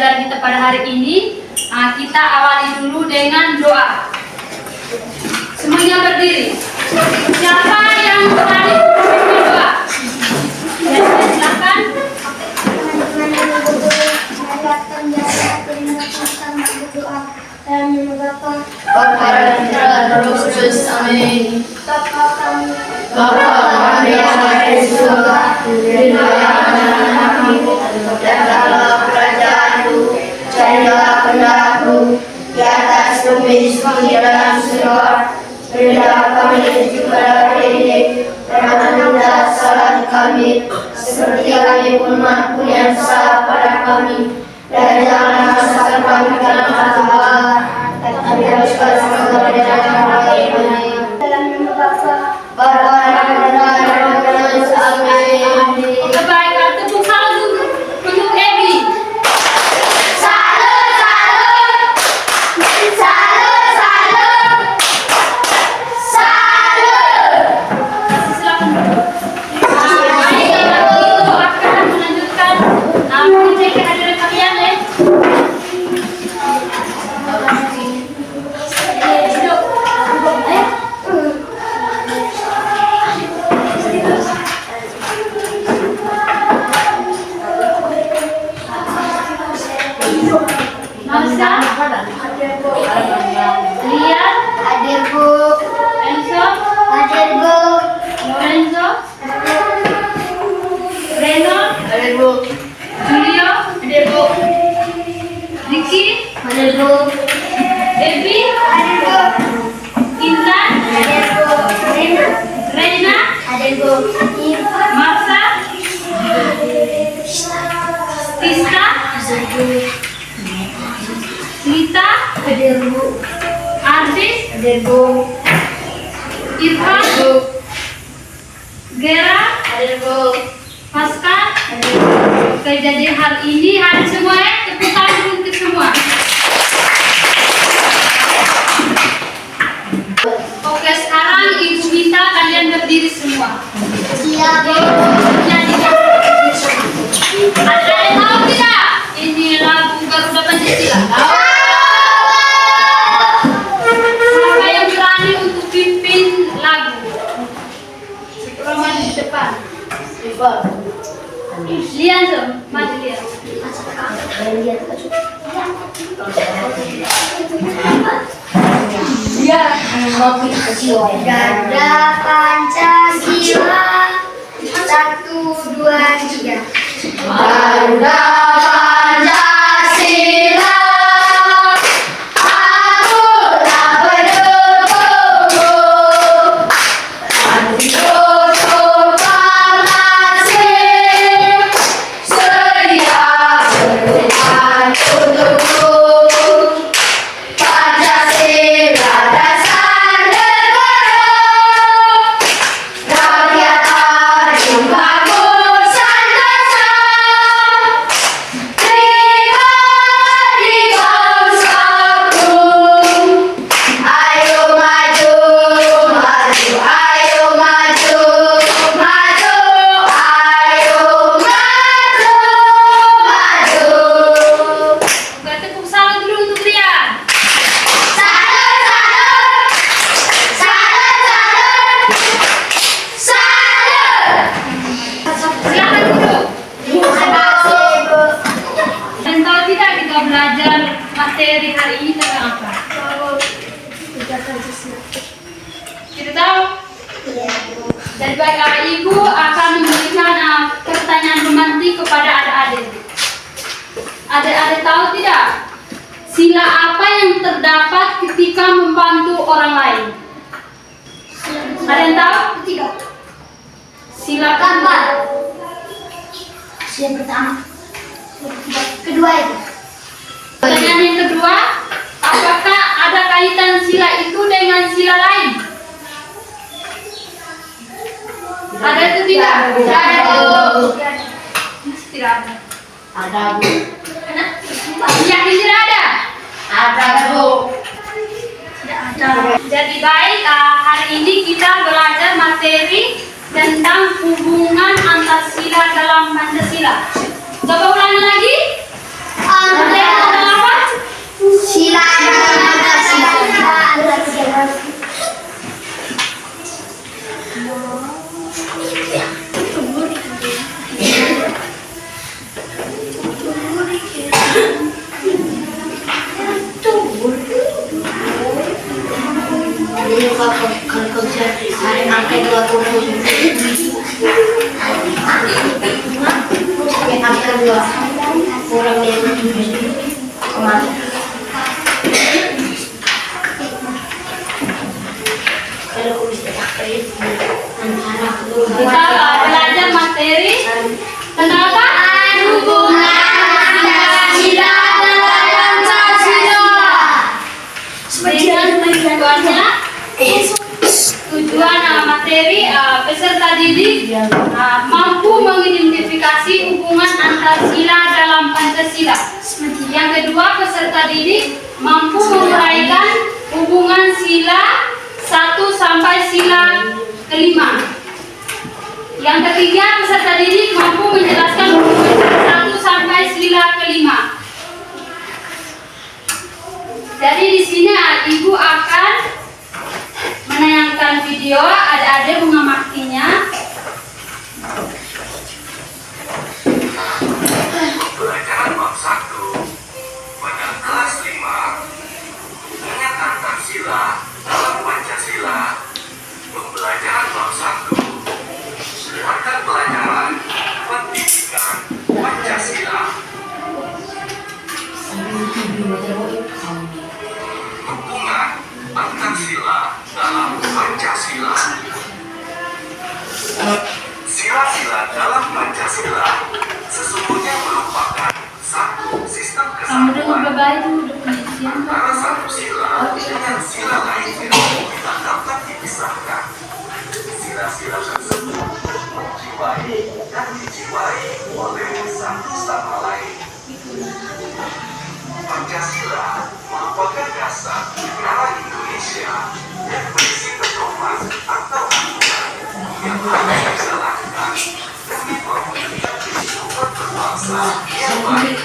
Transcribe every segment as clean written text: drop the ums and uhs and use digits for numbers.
belajar kita pada hari ini, kita awali dulu dengan doa. Semuanya berdiri. Siapa yang berani berdoa? Ya, silakan. Amin. Bapa kami yang ada di surga, dimuliakanlah namamu, datanglah kerajaanmu, jadilah kehendakmu di atas bumi seperti di dalam surga. Berilah kami rezeki pada hari ini, dan ampunilah kesalahan kami, seperti kami pun mengampuni yang salah pada kami. Dan janganlah masukkan kami ke dalam cobaan, tapi bebaskanlah kami dari yang jahat. Dalam nama Bapa, Baik, tepuk tangan dulu untuk Ebi. Salut, salut, salut, salut, salut. Silakan. Baik, kalau begitu akan melanjutkan mengecek kehadiran kalian ya. Duduk. Marsa, Lian, Hadir Bu, Enzo, hadir Bu, Lorenzo, Reno, hadir Bu, Julio, hadir Bu, Ricky, hadir Bu, Ebi, hadir Bu, Intan, hadir Bu, Reina, hadir Bu, Marsa, Tista, Lita, hadir Bu, Ardis, hadir Bu, Irfan, Gera, hadir Bu, Pascal. Oke, jadi hari ini hari semua ya, tepuk tangan untuk semua. Oke, sekarang Ibu minta kalian berdiri semua. siap. Ada yang tahu tidak? Ini lagu Garuda Pancasila. Siapa yang berani untuk pimpin lagu? Roman di depan. Lian tuh, maju Lian. Gada Pancasila, 1, 2, 3. Gada Pancasila, aku tak pendukungmu. Untuk nasib, sedia berjuang untukmu. Pancasila dasar negara, rakyat adil makmur sentosa. Pribadi bangsaku, ayo maju, maju, ayo maju, maju, ayo maju, maju. Oke, tepuk tangan dulu untuk Lian. Salut, salut, salut, salut. Silakan duduk. Terima kasih, Bu. Dan tahu tidak kita belajar materi hari ini tentang apa? Kita tahu? Jadi baik Bapak Ibu akan memberikan pertanyaan romantis kepada adik-adik. Adik-adik tahu tidak? Sila apa yang terdapat ketika membantu orang lain? Ada yang tahu? Ketiga. Sila Gambar. Yang pertama. Kedua itu. Pertanyaan yang kedua, apakah ada kaitan sila itu dengan sila lain? Ada itu tidak? Tidak ada, Bu. Tidak ada. Ada, Bu. Yakin tidak ada? Ada, Bu. Tidak ada. Jadi baik, hari ini kita belajar materi tentang hubungan antar sila dalam Pancasila. Coba ulangi lagi. Jadi kalau kerja hari angka 20 angka 2 kurang dari kemana? Kalau aku bisa pakai Kita belajar materi tentang apa? Hubungan Pancasila dalam Pancasila. Tujuan materi peserta didik mampu mengidentifikasi hubungan antar sila dalam Pancasila. Yang kedua, peserta didik mampu menguraikan hubungan sila 1 sampai sila ke-5. Yang ketiga, peserta didik mampu menjelaskan hubungan 1 sampai sila ke-5. Jadi di sini ibu akan menayangkan video, adik-adik mengamatinya. Pembelajaran bab 1 pada kelas 5 hubungan antar sila dalam Pancasila. Pembelajaran bab 1 mata pelajaran pendidikan Pancasila. Hubungan antar sila dalam Pancasila. Sila-sila dalam Pancasila sesungguhnya merupakan satu sistem kesatuan antara satu sila dengan sila lainnya tidak dapat dipisahkan. Sila-sila tersebut menjiwai dan dijiwai oleh satu sama lain. Pancasila merupakan dasar negara Indonesia yang berisi pedoman atau aturan yang harus dijalankan demi mewujudkan kehidupan berbangsa yang baik.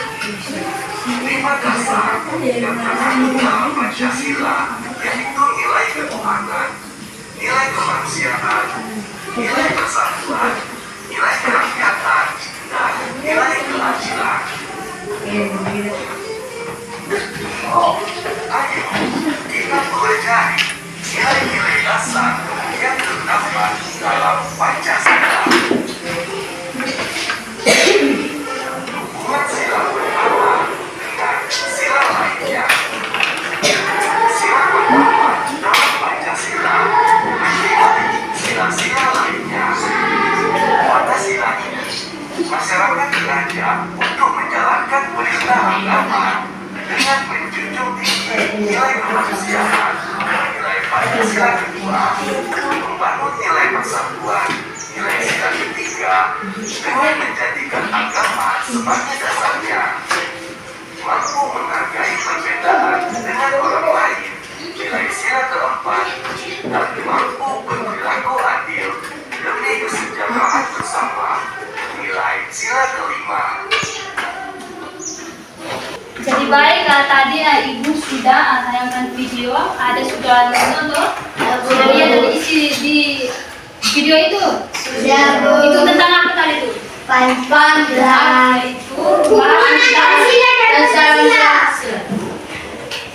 5 dasar yang terkandung dalam Pancasila yaitu nilai ketuhanan, nilai kemanusiaan, nilai persatuan, nilai kerakyatan, dan nilai keadilan. Ayo kita pelajari nilai-nilai dasar yang terdapat dalam Pancasila. Hubungan sila pertama dengan sila lainnya. Sila pertama dalam Pancasila menilai sila-sila lainnya. Pada sila ini, masyarakat diajak untuk menjalankan perintah agama dengan menjunjung tinggi nilai kemanusiaan. Nilai Pancasila kedua membangun nilai persatuan. Nilai sila ketiga dengan menjadikan agama sebagai dasarnya. Mampu menghargai perbedaan dengan orang lain. Nilai sila keempat dan mampu berperilaku adil demi kesejahteraan bersama. Nilai sila kelima. Jadi baiklah, tadi ibu sudah tayangkan video, ada sudah nonton tuh. Sudah lihat tadi isi di video itu. Sudah, Bu. Itu tentang apa tadi tuh? Pancasila Itu Pancasila.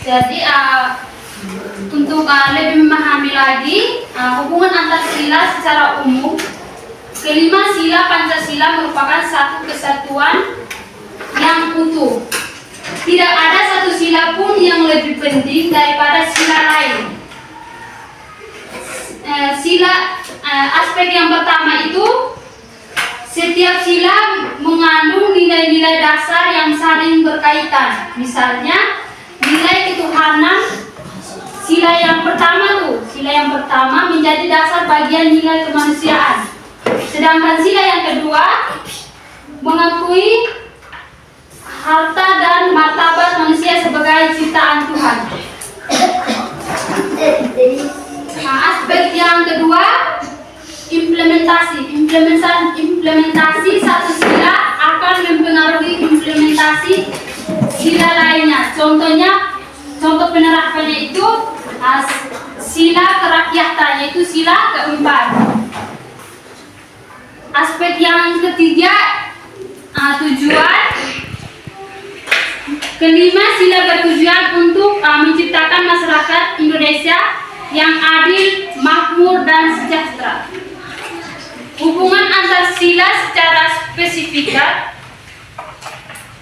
Jadi untuk lebih memahami lagi hubungan antar sila secara umum, kelima sila Pancasila merupakan satu kesatuan yang utuh. Tidak ada satu sila pun yang lebih penting daripada sila lain. Aspek yang pertama itu, setiap sila mengandung nilai-nilai dasar yang saling berkaitan. Misalnya, nilai ketuhanan. Sila yang pertama menjadi dasar bagian nilai kemanusiaan. Sedangkan sila yang kedua mengakui harta dan martabat manusia sebagai ciptaan Tuhan. Aspek yang kedua, implementasi satu sila akan mempengaruhi implementasi sila lainnya. Contoh penerapannya itu sila kerakyatan, yaitu sila keempat. Aspek yang ketiga, tujuan. Kelima, sila bertujuan untuk menciptakan masyarakat Indonesia yang adil, makmur, dan sejahtera. Hubungan antar sila secara spesifik.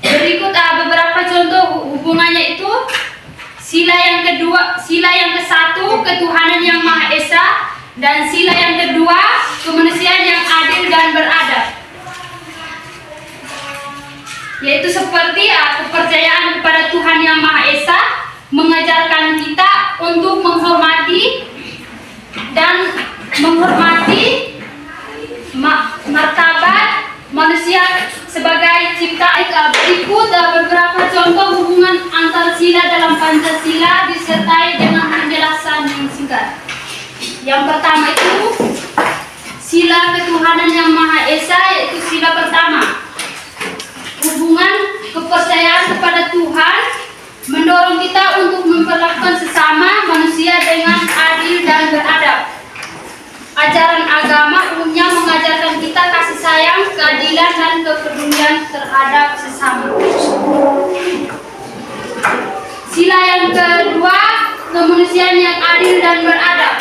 Berikut beberapa contoh hubungannya itu. Sila yang ke-1, ketuhanan yang Maha Esa, dan sila yang kedua, kemanusiaan yang adil dan beradab. Yaitu seperti kepercayaan kepada Tuhan yang Maha Esa mengajarkan kita untuk menghormati martabat manusia sebagai ciptaan. Berikut beberapa contoh hubungan antar sila dalam Pancasila disertai dengan penjelasan yang singkat. Yang pertama itu sila ketuhanan yang Maha Esa, yaitu sila pertama. Hubungan kepercayaan kepada Tuhan mendorong kita untuk memperlakukan sesama manusia dengan adil dan beradab. Ajaran agama umumnya mengajarkan kita kasih sayang, keadilan, dan kepedulian terhadap sesama. Sila yang kedua, kemanusiaan yang adil dan beradab.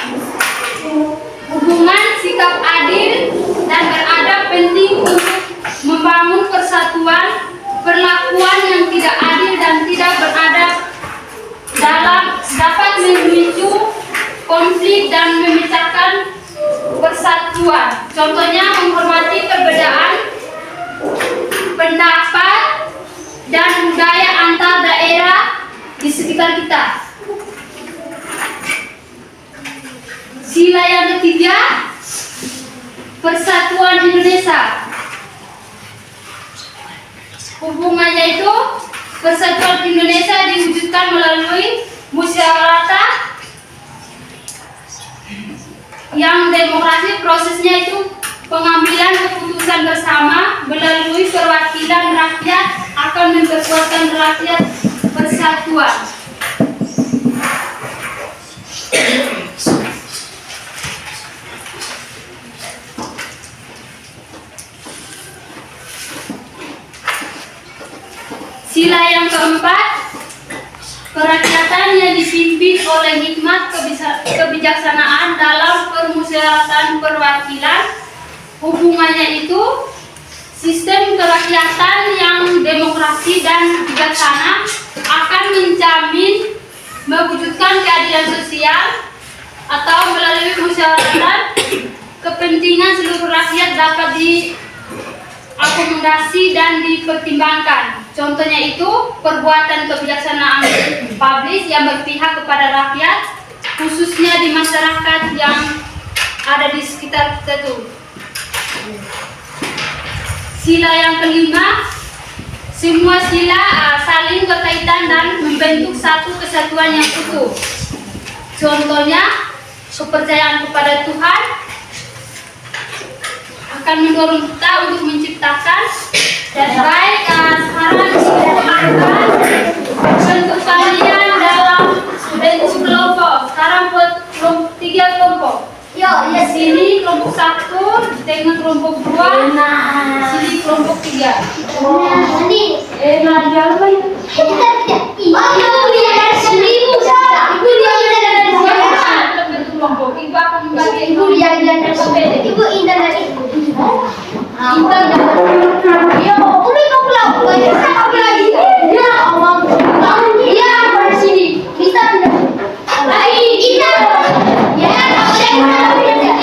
Hubungan sikap adil dan beradab penting untuk membangun persatuan. Perlakuan yang tidak adil dan tidak beradab dapat memicu konflik dan memecahkan persatuan. Contohnya menghormati perbedaan pendapat dan budaya antar daerah di sekitar kita. Sila yang ketiga, persatuan Indonesia. Hubungannya itu, persatuan Indonesia diwujudkan melalui musyawarah yang demokrasi. Prosesnya itu pengambilan keputusan bersama melalui perwakilan rakyat akan memperkuatkan rakyat persatuan. Sila yang keempat, kerakyatan yang dipimpin oleh hikmat kebijaksanaan dalam permusyawaratan perwakilan. Hubungannya itu, sistem kerakyatan yang demokrasi dan bijaksana akan menjamin mewujudkan keadilan sosial atau melalui musyawaratan kepentingan seluruh rakyat dapat diakomodasi dan dipertimbangkan. Contohnya itu perbuatan kebijaksanaan publik yang berpihak kepada rakyat, khususnya di masyarakat yang ada di sekitar kita itu. Sila yang kelima, semua sila saling berkaitan dan membentuk satu kesatuan yang utuh. Contohnya kepercayaan kepada Tuhan akan mendorong kita untuk menciptakan dan baik sekarang bentuk kalian dalam bentuk kelompok. Sekarang buat 3 kelompok. Di sini kelompok 1 dengan kelompok 2, sini kelompok 3. Ibu akan membagi Ibu Indah dan Ibu Indah ya udah kau pulang apa lagi ya Allah ya pada sini bisa Indah ya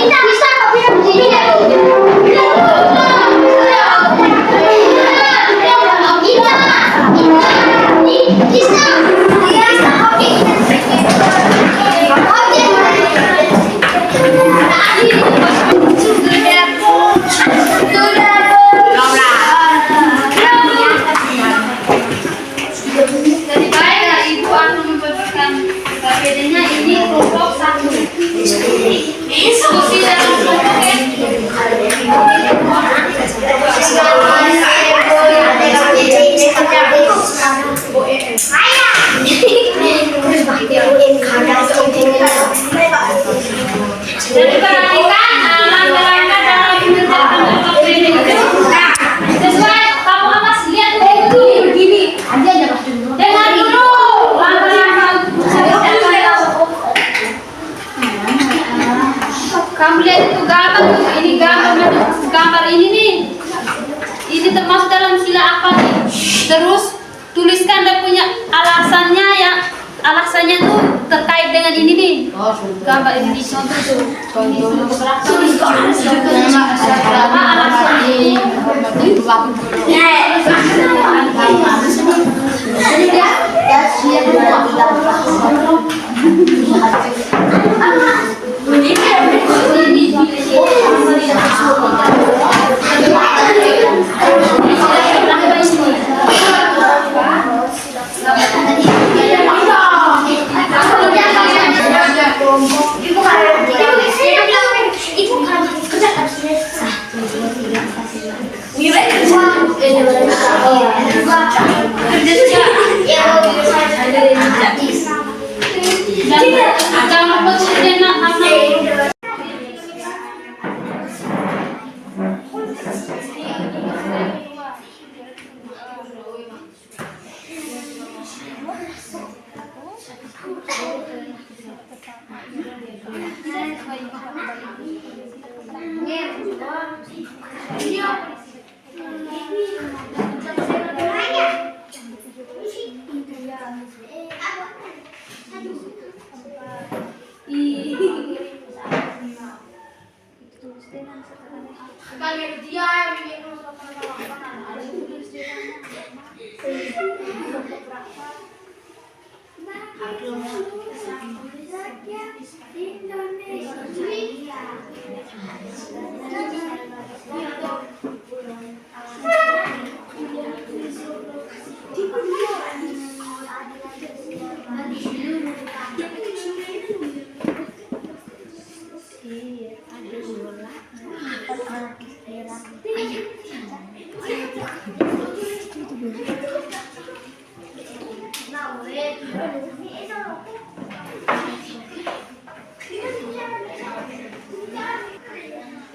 Indah bisa kau pindah ke sini Jadi perhatikan langkah-langkah dalam mengerjakan apa tuh? Ini gambar ini nih. Ini termasuk dalam sila apa nih? Terus tuliskan dan punya alasannya ya. Alasannya tuh terkait dengan ini nih. Oh, sudah. Gambar ini di contoh tuh. Sama alasannya. Jangan lupa tuliskan nama.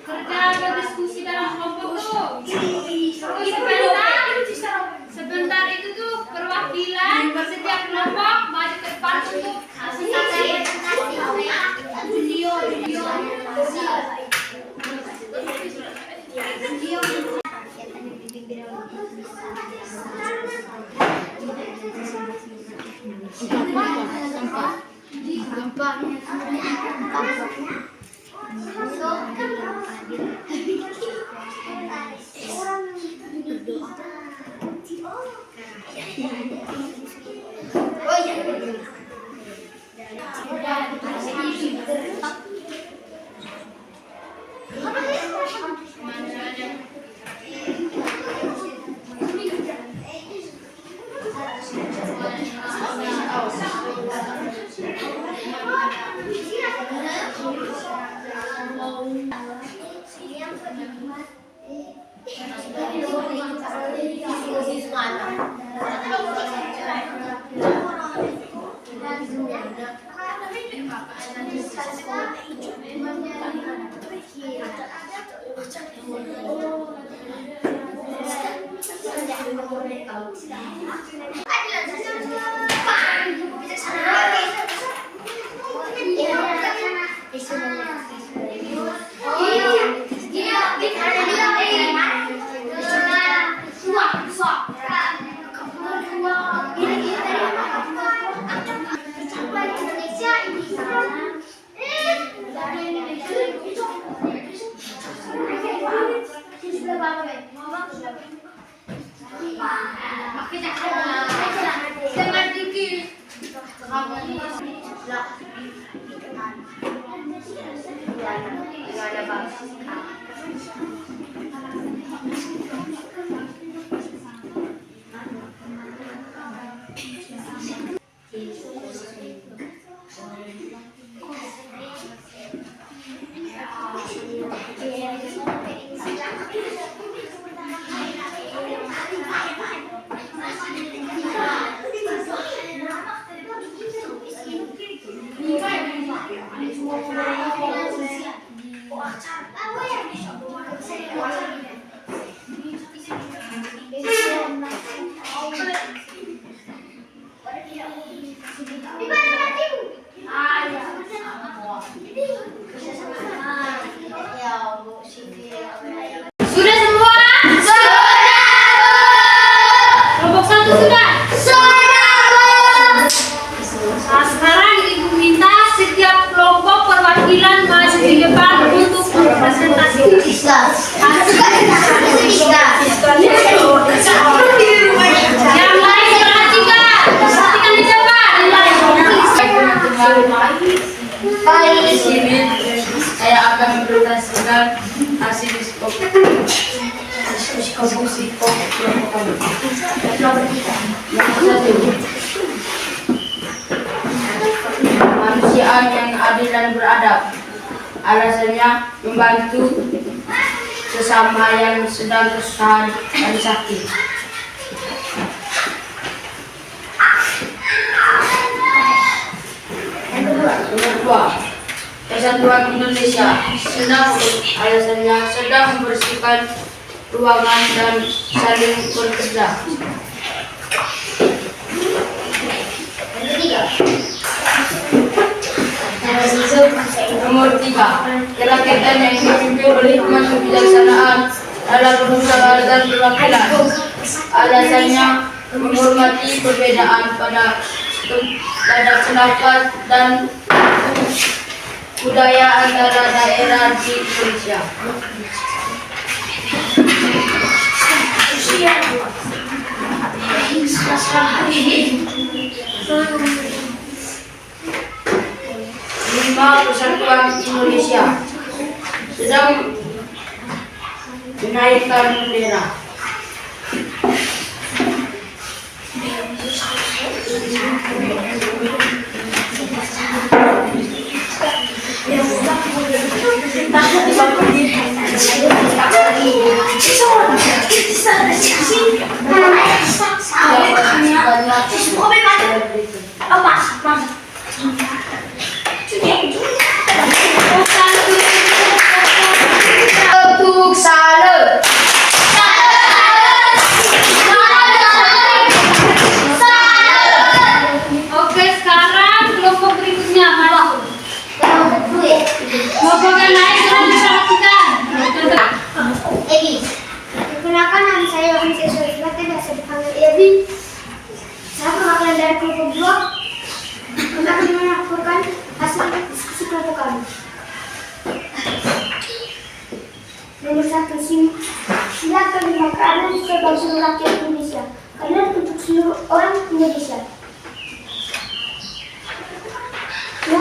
Kerja atau diskusi dalam kelompok tuh. Sebentar itu tuh perwakilan setiap kelompok maju ke depan untuk Yang lain perhatikan. Perhatikan dicoba. Teman-teman, di sini saya akan mempresentasikan hasil psikologi. Kemanusiaan yang adil dan beradab. Alasannya membantu sesama yang sedang kesusahan dan sakit. Yang kedua, Persatuan Indonesia alasannya sedang membersihkan ruangan dan saling bekerja. Nomor 3, kerakyatan yang dipimpin oleh hikmat kebijaksanaan dalam berusaha dan perwakilan. Alasannya menghormati perbedaan pada pendapat dan budaya antara daerah di Indonesia. Lima, Persatuan Indonesia sedang menaikkan bendera. Tepuk salut. Oke, sekarang kelompok berikutnya maju. Kelompok yang lain sekarang diperhatikan. Perkenalkan, nama saya Wanita Surifati, biasa dipanggil Evi. Saya perwakilan dari kelompok 2 untuk melaporkan hasil diskusi kelompok kami. Nomor 1, silakan lima keadaan sebagai seluruh rakyat Indonesia. Keadilan untuk seluruh orang Indonesia. 2,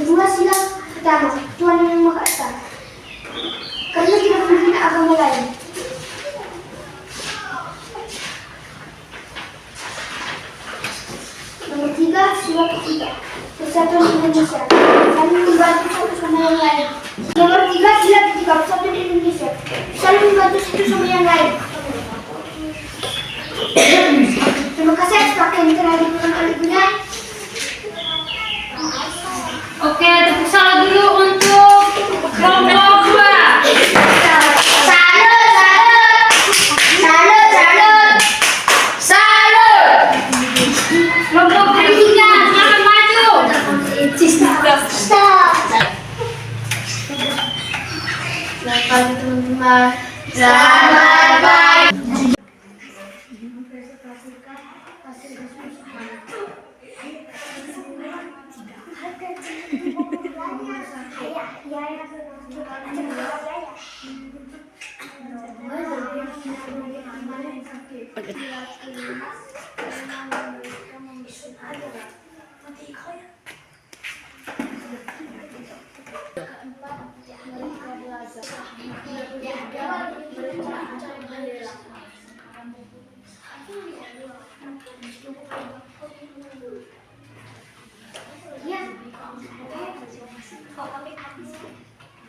sila pertama, Tuhan yang Maha Esa. Karena tidak menghina agama lain. Nomor 3, sila ketiga, Persatuan Indonesia. Saling membantu satu sama yang lain. Nomor 3, sila ketiga, Persatuan Indonesia. Saling membantu satu sama yang lain. Terima kasih atas perhatian yang telah diberikan oleh Bunda. Oke, tepuk salut dulu untuk kelompok 2. Kelompok berikutnya silakan maju. Selamat teman-teman. Selamat pagi.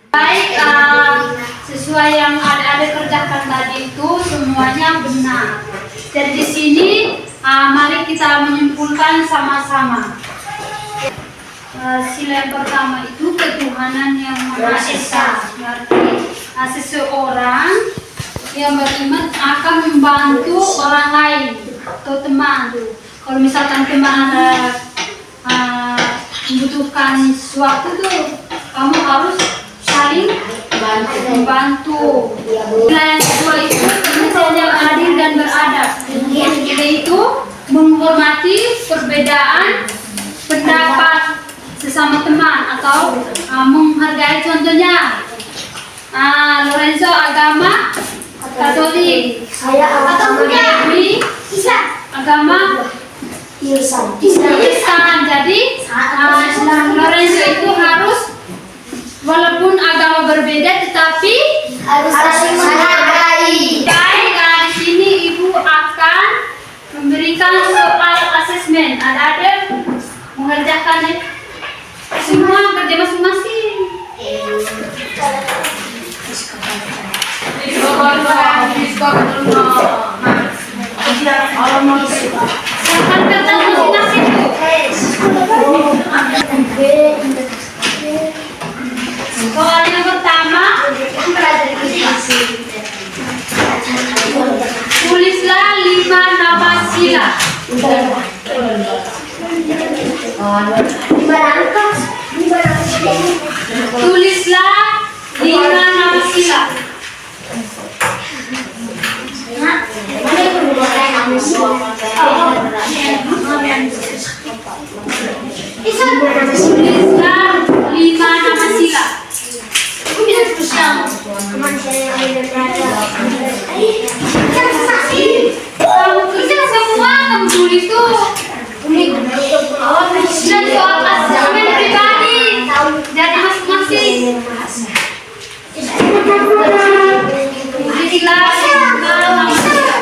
Baik, sesuai yang adik-adik kerjakan tadi itu semuanya benar. Jadi di sini mari kita menyimpulkan sama-sama. Sila yang pertama itu ketuhanan yang Maha Esa. Berarti seseorang yang beriman akan membantu orang lain atau teman. Kalau misalkan teman ada membutuhkan sesuatu tuh, kamu harus saling membantu. Sila yang kedua itu kemanusiaan yang adil dan beradab. Yang ketiga itu menghormati perbedaan pendapat sesama teman atau menghargai contohnya. Lorenzo agama Katolik, Saya agama Dewi agama Kristen. Jadi Lorenzo itu harus walaupun agama berbeda tetapi harus saling menghargai. baik. Di sini ibu akan memberikan soal asesmen. Ada mengerjakan semua kerja masing-masing. Siapkan kertas masing-masing tuh. Soal yang pertama, tulislah 5 nama sila. Tulislah 5 nama sila. Tulislah 5 nama sila. Kamu tulis semua, kamu tulis tuh. Dan soal asesmen pribadi. Jadi masing-masing. Tulislah 5 nama sila.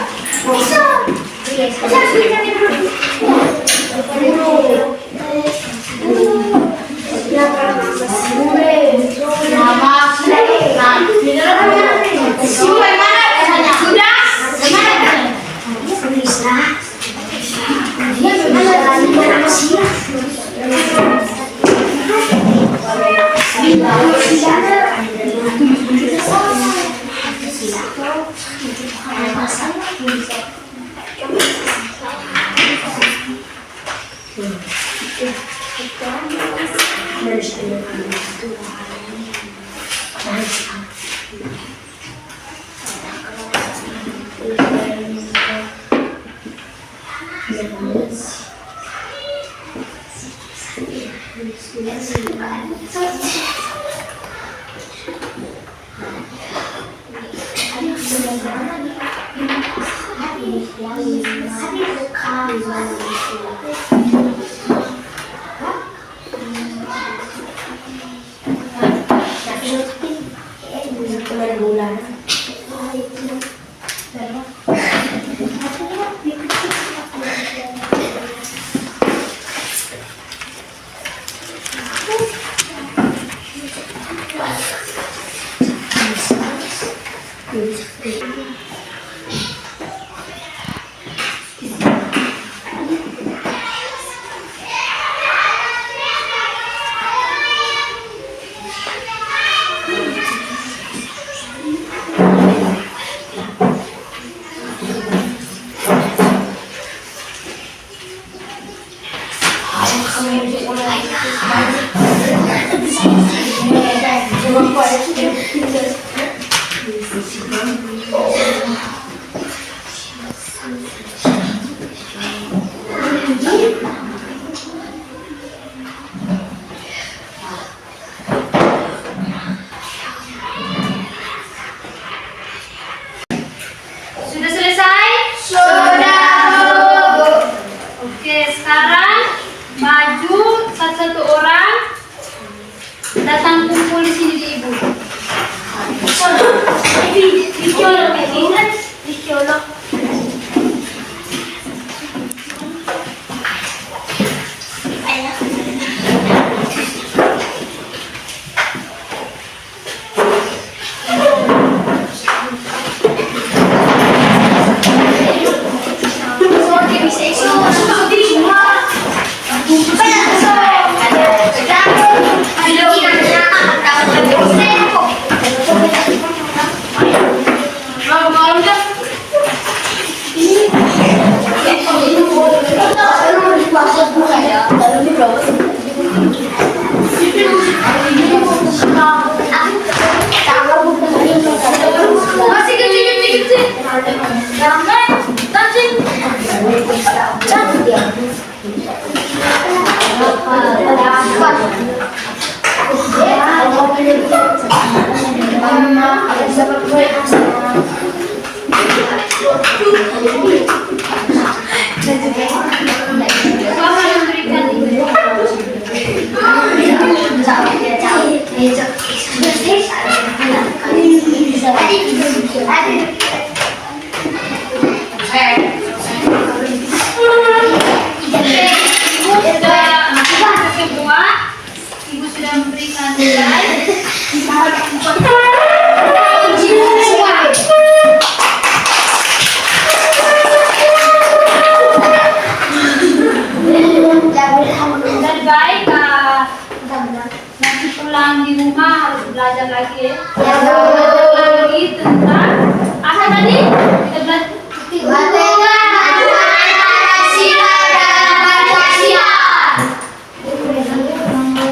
terima agar dapat proyek bersama. Bapa yang berikan ini. Ibu sudah memberikan nilai. Dan baik nanti pulang di rumah harus belajar lagi ya. Belajar lagi tentang apa tadi? Kita belajar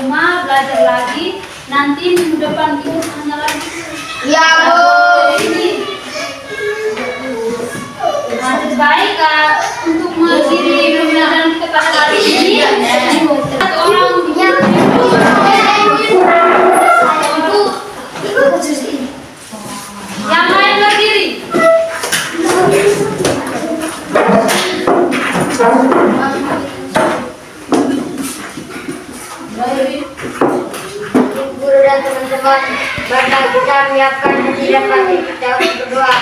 rumah belajar lagi. Nanti minggu depan ibu tanya lagi. Ya, Bu. Nah, terbaik untuk mengakhiri pembelajaran kita pada hari ini. Satu orang yang lain berdiri. Guru dan teman-teman, mari kita menyiapkan hati dan hati kita untuk berdoa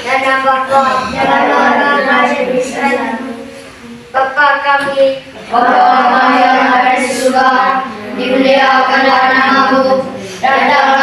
dan nambah doa dalam nama Yesus Kristus. Bapa kami yang ada di surga, dimuliakanlah namamu, datanglah